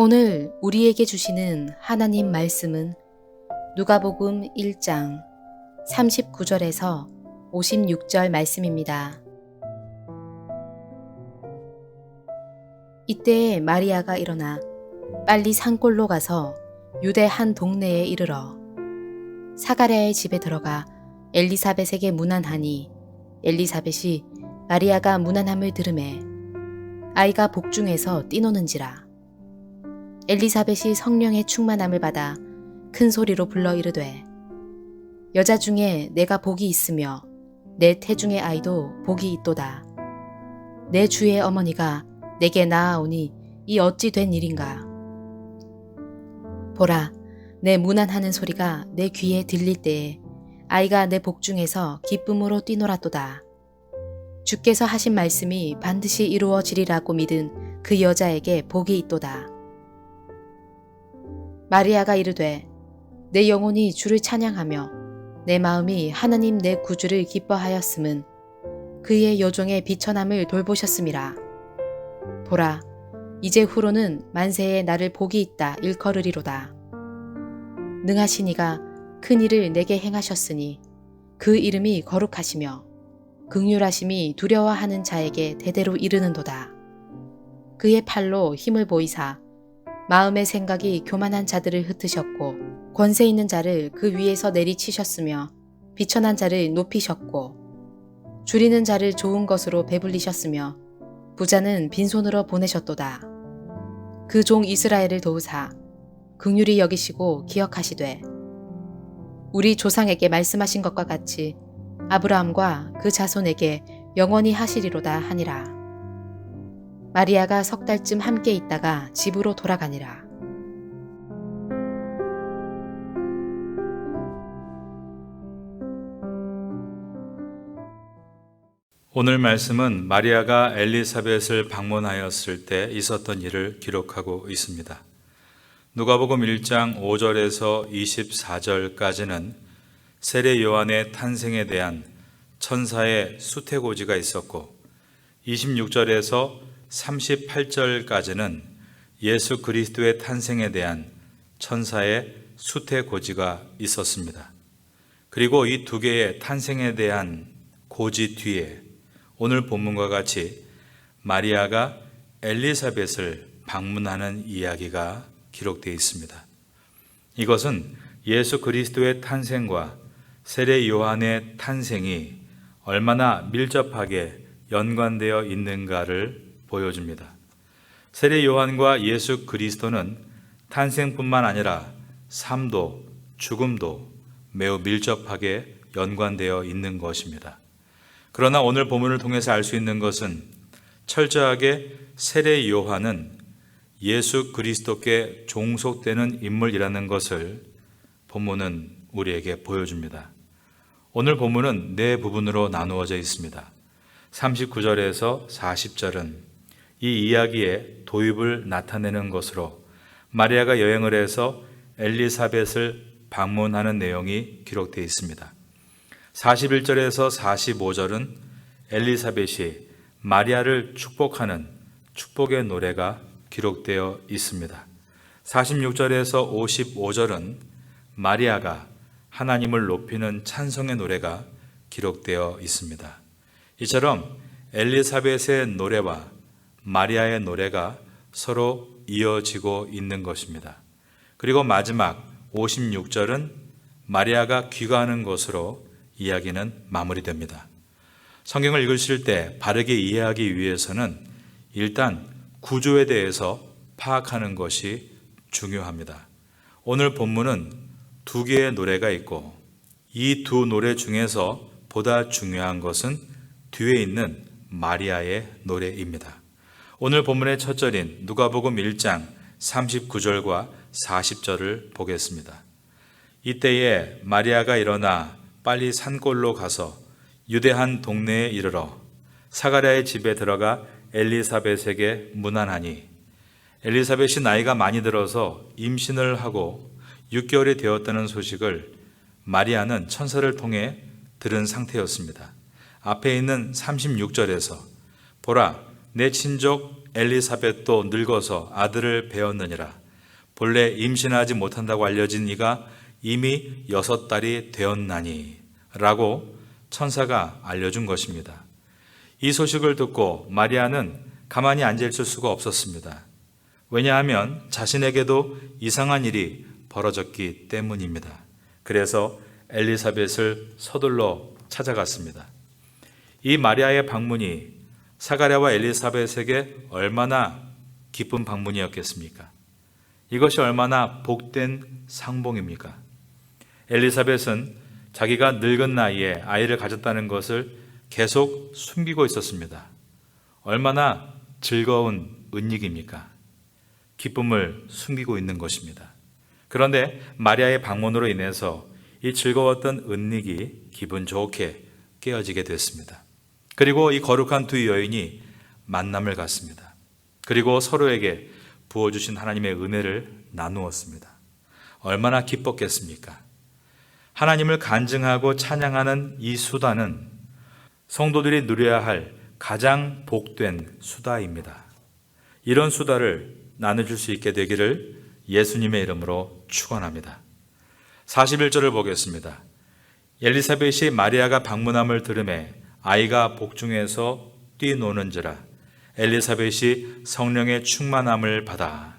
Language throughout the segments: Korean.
오늘 우리에게 주시는 하나님 말씀은 누가복음 1장 39절에서 56절 말씀입니다. 이때에 마리아가 일어나 빨리 산골로 가서 유대 한 동네에 이르러 사가랴의 집에 들어가 엘리사벳에게 문안하니 엘리사벳이 마리아가 문안함을 들으매 아이가 복중에서 뛰노는지라. 엘리사벳이 성령의 충만함을 받아 큰 소리로 불러 이르되 여자 중에 내가 복이 있으며 내 태중의 아이도 복이 있도다. 내 주의 어머니가 내게 낳아오니 이 어찌 된 일인가. 보라, 내 문안하는 소리가 내 귀에 들릴 때에 아이가 내 복중에서 기쁨으로 뛰놀았도다. 주께서 하신 말씀이 반드시 이루어지리라고 믿은 그 여자에게 복이 있도다. 마리아가 이르되 내 영혼이 주를 찬양하며 내 마음이 하나님 내 구주를 기뻐하였음은 그의 여종의 비천함을 돌보셨음이라. 보라, 이제 후로는 만세에 나를 복이 있다 일컬으리로다. 능하신 이가 큰 일을 내게 행하셨으니 그 이름이 거룩하시며 긍휼하심이 두려워하는 자에게 대대로 이르는도다. 그의 팔로 힘을 보이사 마음의 생각이 교만한 자들을 흩으셨고 권세 있는 자를 그 위에서 내리치셨으며 비천한 자를 높이셨고 줄이는 자를 좋은 것으로 배불리셨으며 부자는 빈손으로 보내셨도다. 그 종 이스라엘을 도우사 긍휼히 여기시고 기억하시되 우리 조상에게 말씀하신 것과 같이 아브라함과 그 자손에게 영원히 하시리로다 하니라. 마리아가 석 달쯤 함께 있다가 집으로 돌아가니라. 오늘 말씀은 마리아가 엘리사벳을 방문하였을 때 있었던 일을 기록하고 있습니다. 누가복음 1장 5절에서 24절까지는 세례 요한의 탄생에 대한 천사의 수태고지가 있었고 26절에서 38절까지는 예수 그리스도의 탄생에 대한 천사의 수태고지가 있었습니다. 그리고 이 두 개의 탄생에 대한 고지 뒤에 오늘 본문과 같이 마리아가 엘리사벳을 방문하는 이야기가 기록되어 있습니다. 이것은 예수 그리스도의 탄생과 세례 요한의 탄생이 얼마나 밀접하게 연관되어 있는가를 보여줍니다. 세례 요한과 예수 그리스도는 탄생뿐만 아니라 삶도 죽음도 매우 밀접하게 연관되어 있는 것입니다. 그러나 오늘 본문을 통해서 알 수 있는 것은 철저하게 세례 요한은 예수 그리스도께 종속되는 인물이라는 것을 본문은 우리에게 보여줍니다. 오늘 본문은 네 부분으로 나누어져 있습니다. 39절에서 40절은 이 이야기의 도입을 나타내는 것으로 마리아가 여행을 해서 엘리사벳을 방문하는 내용이 기록되어 있습니다. 41절에서 45절은 엘리사벳이 마리아를 축복하는 축복의 노래가 기록되어 있습니다. 46절에서 55절은 마리아가 하나님을 높이는 찬송의 노래가 기록되어 있습니다. 이처럼 엘리사벳의 노래와 마리아의 노래가 서로 이어지고 있는 것입니다. 그리고 마지막 56절은 마리아가 귀가하는 것으로 이야기는 마무리됩니다. 성경을 읽으실 때 바르게 이해하기 위해서는 일단 구조에 대해서 파악하는 것이 중요합니다. 오늘 본문은 두 개의 노래가 있고 이 두 노래 중에서 보다 중요한 것은 뒤에 있는 마리아의 노래입니다. 오늘 본문의 첫 절인 누가복음 1장 39절과 40절을 보겠습니다. 이때에 마리아가 일어나 빨리 산골로 가서 유대 한 동네에 이르러 사가랴의 집에 들어가 엘리사벳에게 문안하니 엘리사벳이 나이가 많이 들어서 임신을 하고 6개월이 되었다는 소식을 마리아는 천사를 통해 들은 상태였습니다. 앞에 있는 36절에서 보라, 내 친족 엘리사벳도 늙어서 아들을 배었느니라. 본래 임신하지 못한다고 알려진 이가 이미 6달이 되었나니 라고 천사가 알려준 것입니다. 이 소식을 듣고 마리아는 가만히 앉아있을 수가 없었습니다. 왜냐하면 자신에게도 이상한 일이 벌어졌기 때문입니다. 그래서 엘리사벳을 서둘러 찾아갔습니다. 이 마리아의 방문이 사가랴와 엘리사벳에게 얼마나 기쁜 방문이었겠습니까? 이것이 얼마나 복된 상봉입니까? 엘리사벳은 자기가 늙은 나이에 아이를 가졌다는 것을 계속 숨기고 있었습니다. 얼마나 즐거운 은닉입니까? 기쁨을 숨기고 있는 것입니다. 그런데 마리아의 방문으로 인해서 이 즐거웠던 은닉이 기분 좋게 깨어지게 됐습니다. 그리고 이 거룩한 두 여인이 만남을 갖습니다. 그리고 서로에게 부어주신 하나님의 은혜를 나누었습니다. 얼마나 기뻤겠습니까? 하나님을 간증하고 찬양하는 이 수다는 성도들이 누려야 할 가장 복된 수다입니다. 이런 수다를 나눠줄 수 있게 되기를 예수님의 이름으로 축원합니다. 41절을 보겠습니다. 엘리사벳이 마리아가 방문함을 들으매 아이가 복중에서 뛰노는지라. 엘리사벳이 성령의 충만함을 받아.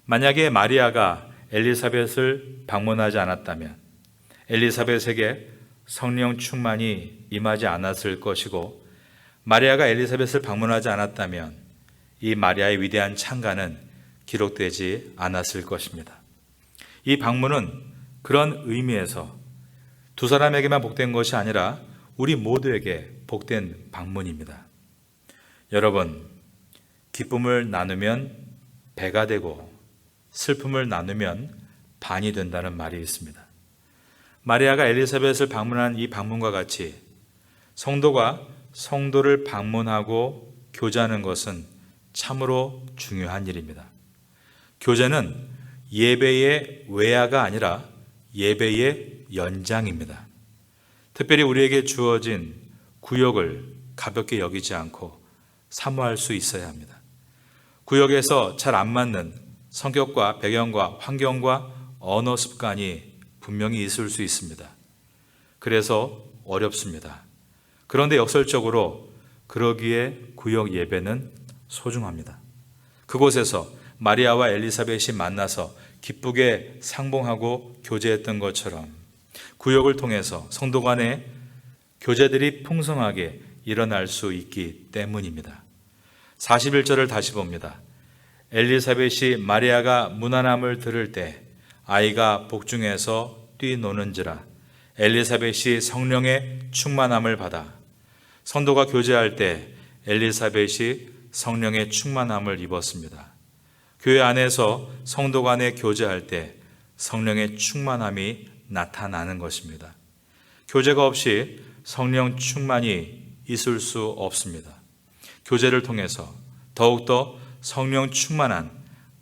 만약에 마리아가 엘리사벳을 방문하지 않았다면 엘리사벳에게 성령 충만이 임하지 않았을 것이고, 마리아가 엘리사벳을 방문하지 않았다면 이 마리아의 위대한 찬가는 기록되지 않았을 것입니다. 이 방문은 그런 의미에서 두 사람에게만 복된 것이 아니라 우리 모두에게 복된 방문입니다. 여러분, 기쁨을 나누면 배가 되고 슬픔을 나누면 반이 된다는 말이 있습니다. 마리아가 엘리사벳을 방문한 이 방문과 같이 성도가 성도를 방문하고 교제하는 것은 참으로 중요한 일입니다. 교제는 예배의 외야가 아니라 예배의 연장입니다. 특별히 우리에게 주어진 구역을 가볍게 여기지 않고 사모할 수 있어야 합니다. 구역에서 잘 안 맞는 성격과 배경과 환경과 언어 습관이 분명히 있을 수 있습니다. 그래서 어렵습니다. 그런데 역설적으로 그러기에 구역 예배는 소중합니다. 그곳에서 마리아와 엘리사벳이 만나서 기쁘게 상봉하고 교제했던 것처럼 구역을 통해서 성도 간의 교제들이 풍성하게 일어날 수 있기 때문입니다. 41절을 다시 봅니다. 엘리사벳이 마리아가 문안함을 들을 때 아이가 복중에서 뛰노는지라. 엘리사벳이 성령의 충만함을 받아. 성도가 교제할 때 엘리사벳이 성령의 충만함을 입었습니다. 교회 안에서 성도 간에 교제할 때 성령의 충만함이 나타나는 것입니다. 교제가 없이 성령 충만이 있을 수 없습니다. 교제를 통해서 더욱더 성령 충만한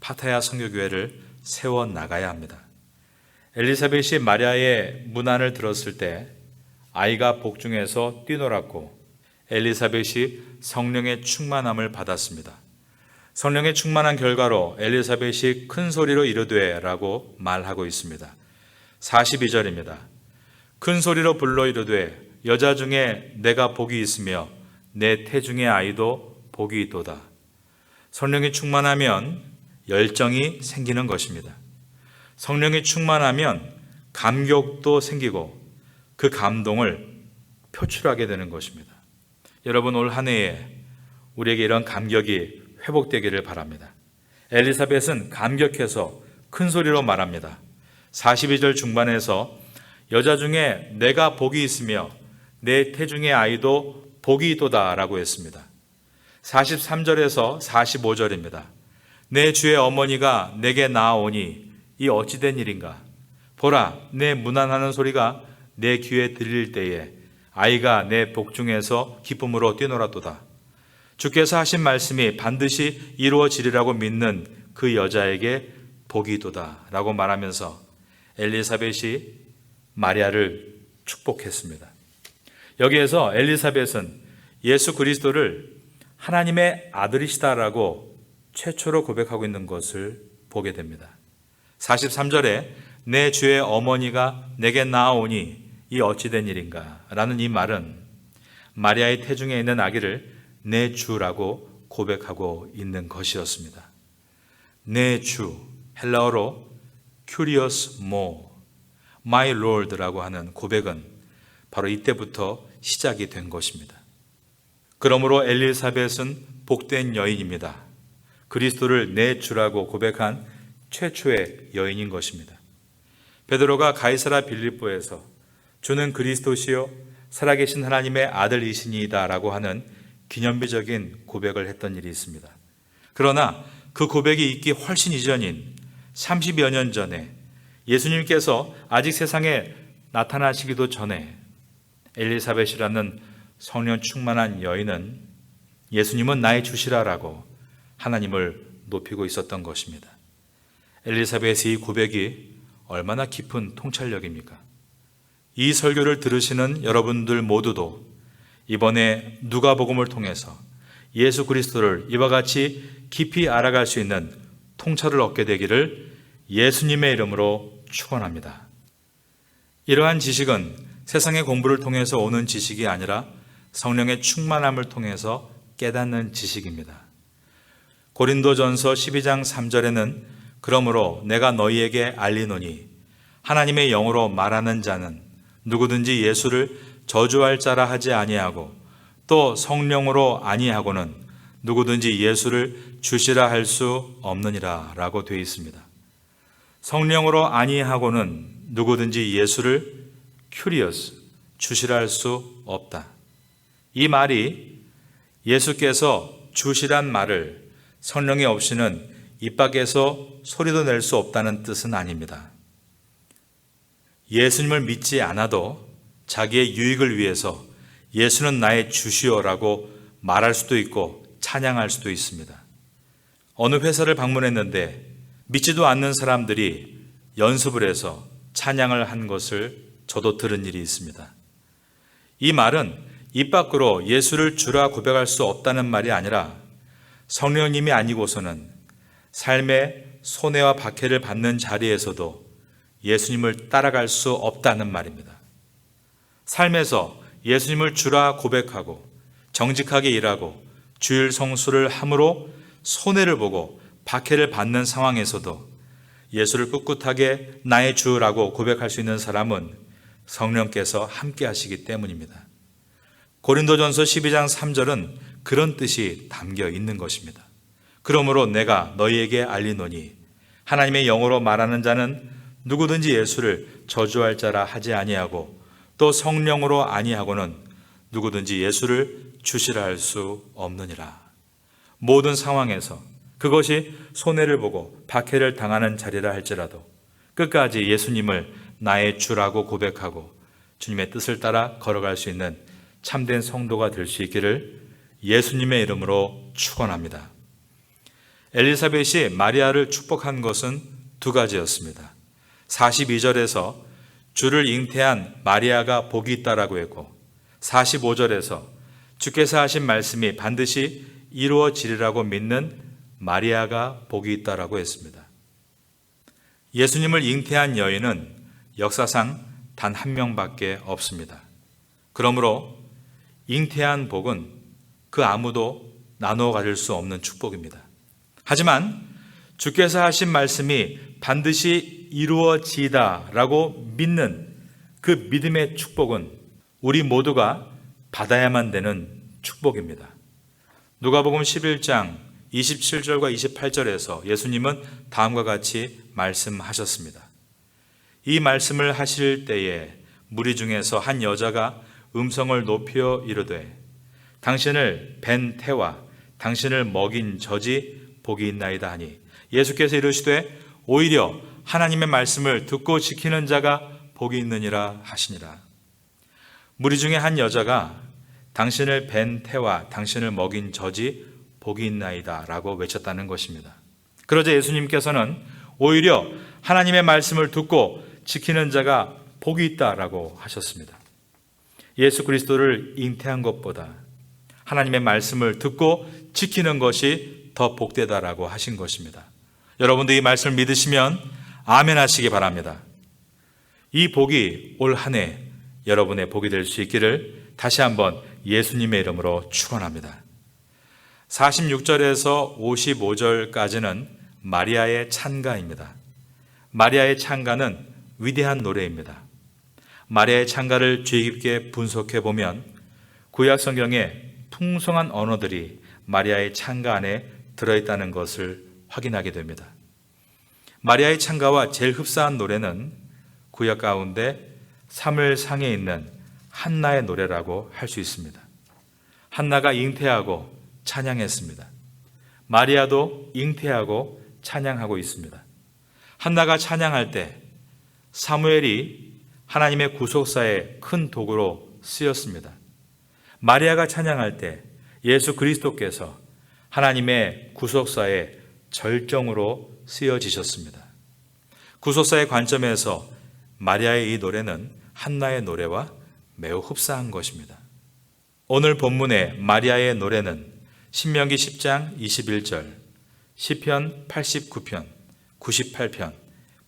파타야 선교교회를 세워나가야 합니다. 엘리사벳이 마리아의 문안을 들었을 때 아이가 복중에서 뛰놀았고 엘리사벳이 성령의 충만함을 받았습니다. 성령의 충만한 결과로 엘리사벳이 큰 소리로 이르되 라고 말하고 있습니다. 42절입니다. 큰 소리로 불러 이르되 여자 중에 내가 복이 있으며 내 태중의 아이도 복이 있도다. 성령이 충만하면 열정이 생기는 것입니다. 성령이 충만하면 감격도 생기고 그 감동을 표출하게 되는 것입니다. 여러분, 올 한 해에 우리에게 이런 감격이 회복되기를 바랍니다. 엘리사벳은 감격해서 큰 소리로 말합니다. 42절 중반에서 여자 중에 내가 복이 있으며 내 태중의 아이도 복이 있도다 라고 했습니다. 43절에서 45절입니다. 내 주의 어머니가 내게 나아오니 이 어찌된 일인가? 보라, 내 문안하는 소리가 내 귀에 들릴 때에 아이가 내 복중에서 기쁨으로 뛰놀았도다. 주께서 하신 말씀이 반드시 이루어지리라고 믿는 그 여자에게 복이 있도다 라고 말하면서 엘리사벳이 마리아를 축복했습니다. 여기에서 엘리사벳은 예수 그리스도를 하나님의 아들이시다라고 최초로 고백하고 있는 것을 보게 됩니다. 43절에 내 주의 어머니가 내게 나아오니 이 어찌된 일인가 라는 이 말은 마리아의 태중에 있는 아기를 내 주라고 고백하고 있는 것이었습니다. 내 주, 헬라어로 Curious More, My Lord라고 하는 고백은 바로 이때부터 시작이 된 것입니다. 그러므로 엘리사벳은 복된 여인입니다. 그리스도를 내 주라고 고백한 최초의 여인인 것입니다. 베드로가 가이사라 빌립보에서 주는 그리스도시요 살아계신 하나님의 아들이시니이다 라고 하는 기념비적인 고백을 했던 일이 있습니다. 그러나 그 고백이 있기 훨씬 이전인 30여 년 전에 예수님께서 아직 세상에 나타나시기도 전에 엘리사벳이라는 성령 충만한 여인은 예수님은 나의 주시라라고 하나님을 높이고 있었던 것입니다. 엘리사벳의 이 고백이 얼마나 깊은 통찰력입니까? 이 설교를 들으시는 여러분들 모두도 이번에 누가복음을 통해서 예수 그리스도를 이와 같이 깊이 알아갈 수 있는 통찰을 얻게 되기를 예수님의 이름으로 축원합니다. 이러한 지식은 세상의 공부를 통해서 오는 지식이 아니라 성령의 충만함을 통해서 깨닫는 지식입니다. 고린도전서 12장 3절에는 그러므로 내가 너희에게 알리노니 하나님의 영으로 말하는 자는 누구든지 예수를 저주할 자라 하지 아니하고 또 성령으로 아니하고는 누구든지 예수를 주시라 할 수 없느니라 라고 되어 있습니다. 성령으로 아니하고는 누구든지 예수를 큐리어스, 주시라 할 수 없다. 이 말이 예수께서 주시란 말을 성령이 없이는 입 밖에서 소리도 낼 수 없다는 뜻은 아닙니다. 예수님을 믿지 않아도 자기의 유익을 위해서 예수는 나의 주시오라고 말할 수도 있고 찬양할 수도 있습니다. 어느 회사를 방문했는데 믿지도 않는 사람들이 연습을 해서 찬양을 한 것을 저도 들은 일이 있습니다. 이 말은 입 밖으로 예수를 주라 고백할 수 없다는 말이 아니라 성령님이 아니고서는 삶의 손해와 박해를 받는 자리에서도 예수님을 따라갈 수 없다는 말입니다. 삶에서 예수님을 주라 고백하고 정직하게 일하고 주일 성수를 함으로 손해를 보고 박해를 받는 상황에서도 예수를 꿋꿋하게 나의 주라고 고백할 수 있는 사람은 성령께서 함께 하시기 때문입니다. 고린도전서 12장 3절은 그런 뜻이 담겨 있는 것입니다. 그러므로 내가 너희에게 알리노니 하나님의 영으로 말하는 자는 누구든지 예수를 저주할 자라 하지 아니하고 또 성령으로 아니하고는 누구든지 예수를 주시라 할 수 없느니라. 모든 상황에서 그것이 손해를 보고 박해를 당하는 자리라 할지라도 끝까지 예수님을 나의 주라고 고백하고 주님의 뜻을 따라 걸어갈 수 있는 참된 성도가 될 수 있기를 예수님의 이름으로 축원합니다. 엘리사벳이 마리아를 축복한 것은 두 가지였습니다. 42절에서 주를 잉태한 마리아가 복이 있다라고 했고 45절에서 주께서 하신 말씀이 반드시 이루어지리라고 믿는 마리아가 복이 있다라고 했습니다. 예수님을 잉태한 여인은 역사상 단 한 명밖에 없습니다. 그러므로 잉태한 복은 그 아무도 나누어 가질 수 없는 축복입니다. 하지만 주께서 하신 말씀이 반드시 이루어지다라고 믿는 그 믿음의 축복은 우리 모두가 받아야만 되는 축복입니다. 누가복음 11장 27절과 28절에서 예수님은 다음과 같이 말씀하셨습니다. 이 말씀을 하실 때에 무리 중에서 한 여자가 음성을 높여 이르되 당신을 뵌 태와 당신을 먹인 젖이 복이 있나이다 하니 예수께서 이르시되 오히려 하나님의 말씀을 듣고 지키는 자가 복이 있느니라 하시니라. 무리 중에 한 여자가 당신을 뵌 태와 당신을 먹인 젖이 복이 있나이다 라고 외쳤다는 것입니다. 그러자 예수님께서는 오히려 하나님의 말씀을 듣고 지키는 자가 복이 있다라고 하셨습니다. 예수 그리스도를 잉태한 것보다 하나님의 말씀을 듣고 지키는 것이 더 복되다라고 하신 것입니다. 여러분도 이 말씀을 믿으시면 아멘 하시기 바랍니다. 이 복이 올 한 해 여러분의 복이 될 수 있기를 다시 한번 예수님의 이름으로 축원합니다. 46절에서 55절까지는 마리아의 찬가입니다. 마리아의 찬가는 위대한 노래입니다. 마리아의 찬가를 주의 깊게 분석해 보면 구약 성경에 풍성한 언어들이 마리아의 찬가 안에 들어있다는 것을 확인하게 됩니다. 마리아의 찬가와 제일 흡사한 노래는 구약 가운데 사무엘상에 있는 한나의 노래라고 할 수 있습니다. 한나가 잉태하고 찬양했습니다. 마리아도 잉태하고 찬양하고 있습니다. 한나가 찬양할 때 사무엘이 하나님의 구속사의 큰 도구로 쓰였습니다. 마리아가 찬양할 때 예수 그리스도께서 하나님의 구속사의 절정으로 쓰여지셨습니다. 구속사의 관점에서 마리아의 이 노래는 한나의 노래와 매우 흡사한 것입니다. 오늘 본문의 마리아의 노래는 신명기 10장 21절, 시편 89편, 98편,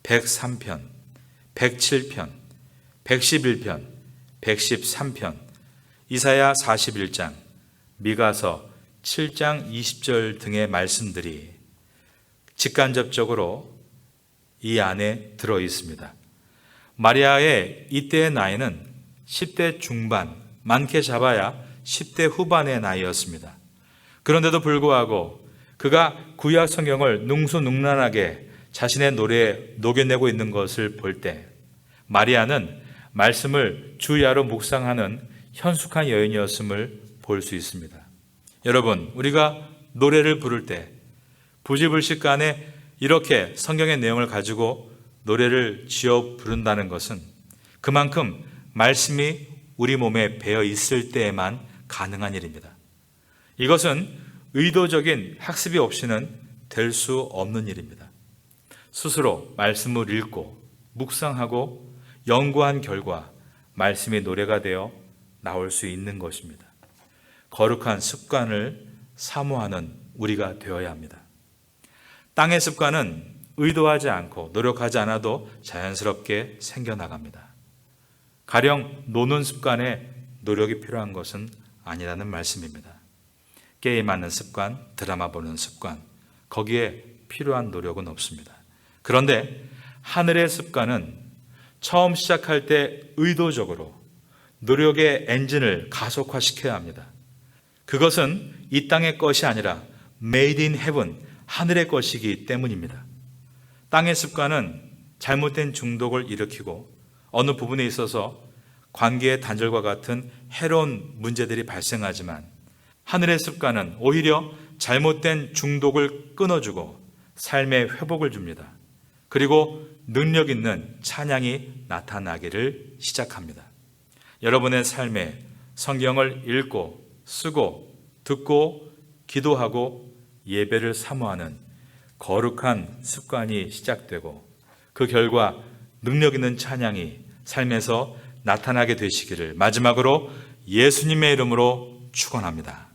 103편, 107편, 111편, 113편, 이사야 41장, 미가서 7장 20절 등의 말씀들이 직간접적으로 이 안에 들어 있습니다. 마리아의 이때의 나이는 10대 중반, 많게 잡아야 10대 후반의 나이였습니다. 그런데도 불구하고 그가 구약 성경을 능수능란하게 자신의 노래에 녹여내고 있는 것을 볼 때 마리아는 말씀을 주야로 묵상하는 현숙한 여인이었음을 볼 수 있습니다. 여러분, 우리가 노래를 부를 때 부지불식간에 이렇게 성경의 내용을 가지고 노래를 지어 부른다는 것은 그만큼 말씀이 우리 몸에 배어 있을 때에만 가능한 일입니다. 이것은 의도적인 학습이 없이는 될 수 없는 일입니다. 스스로 말씀을 읽고 묵상하고 연구한 결과 말씀이 노래가 되어 나올 수 있는 것입니다. 거룩한 습관을 사모하는 우리가 되어야 합니다. 땅의 습관은 의도하지 않고 노력하지 않아도 자연스럽게 생겨나갑니다. 가령 노는 습관에 노력이 필요한 것은 아니라는 말씀입니다. 게임하는 습관, 드라마 보는 습관, 거기에 필요한 노력은 없습니다. 그런데 하늘의 습관은 처음 시작할 때 의도적으로 노력의 엔진을 가속화시켜야 합니다. 그것은 이 땅의 것이 아니라 Made in Heaven, 하늘의 것이기 때문입니다. 땅의 습관은 잘못된 중독을 일으키고 어느 부분에 있어서 관계의 단절과 같은 해로운 문제들이 발생하지만 하늘의 습관은 오히려 잘못된 중독을 끊어주고 삶의 회복을 줍니다. 그리고 능력 있는 찬양이 나타나기를 시작합니다. 여러분의 삶에 성경을 읽고 쓰고 듣고 기도하고 예배를 사모하는 거룩한 습관이 시작되고 그 결과 능력 있는 찬양이 삶에서 나타나게 되시기를 마지막으로 예수님의 이름으로 축원합니다.